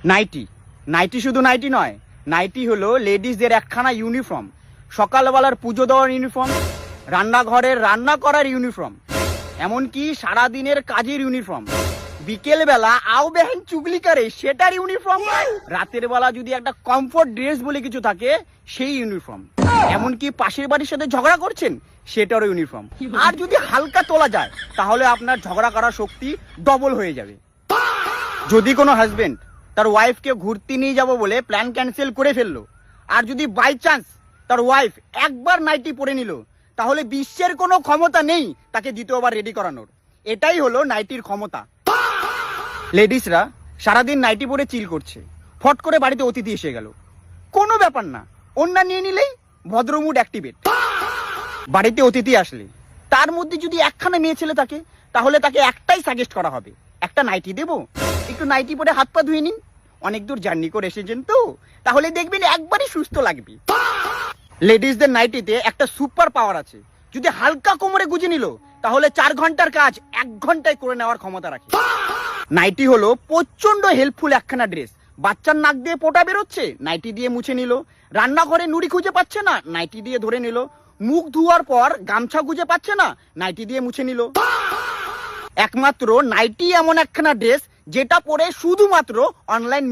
Nightie. Nightie শুধু nightie নয়, nightie হলো লেডিসদের একখানা ইউনিফর্ম। সকালবেলার পুজো দেওয়ার ইউনিফর্ম, রান্নাঘরের রান্না করার ইউনিফর্ম, এমনকি সারাদিনের কাজের ইউনিফর্ম। বিকেল বেলা আও বেহেন চুগলি করে সেটার ইউনিফর্ম। রাতের বেলা যদি একটা কমফোর্ট ড্রেস বলে কিছু থাকে সেই ইউনিফর্ম। এমনকি পাশের বাড়ির সাথে ঝগড়া করছেন সেটারও ইউনিফর্ম। আর যদি হালকা তোলা যায় তাহলে আপনার ঝগড়া করার শক্তি ডবল হয়ে যাবে। যদি কোনো হাজবেন্ড তার ওয়াইফকে ঘুরতে নিয়ে যাব বলে প্ল্যান ক্যান্সেল করে ফেললো, আর যদি বাই চান্স তার ওয়াইফ একবার নাইটি পরে নিল, তাহলে বিশ্বের কোনো ক্ষমতা নেই তাকে দ্বিতীয়বার রেডি করানোর। এটাই হলো নাইটির ক্ষমতা। লেডিসরা সারাদিন নাইটি পরে চিল করছে, ফট করে বাড়িতে অতিথি এসে গেল, কোনো ব্যাপার না, ওন্না নিয়ে নিলেই ভদ্রমুড অ্যাক্টিভেট। বাড়িতে অতিথি আসলে তার মধ্যে যদি একখানা মেয়ে ছেলে থাকে তাহলে তাকে একটাই সাজেস্ট করা হবে, একটা নাইটি দেবো, একটু নাইটি পরে হাত পা ধুয়ে নিন, অনেক দূর জার্নি করে এসেছেন তো, তাহলে দেখবেন একবারই সুস্থ লাগবে। লেডিসদের নাইটিতে একটা সুপার পাওয়ার আছে, যদি হালকা কোমরে গুজে নিল তাহলে 4 ঘন্টার কাজ 1 ঘন্টায় করে নেওয়ার ক্ষমতা রাখে। নাইটি হলো প্রচন্ড হেল্পফুল একখানা ড্রেস। বাচ্চার নাক দিয়ে পোটা বেরোচ্ছে, নাইটি দিয়ে মুছে নিল। রান্নাঘরে নুড়ি খুঁজে পাচ্ছে না, নাইটি দিয়ে ধরে নিল। মুখ ধোয়ার পর গামছা খুঁজে পাচ্ছে না, নাইটি দিয়ে মুছে নিল। একমাত্র নাইটি এমন একখানা ড্রেস যেটা পরে শুধুমাত্র অনলাইন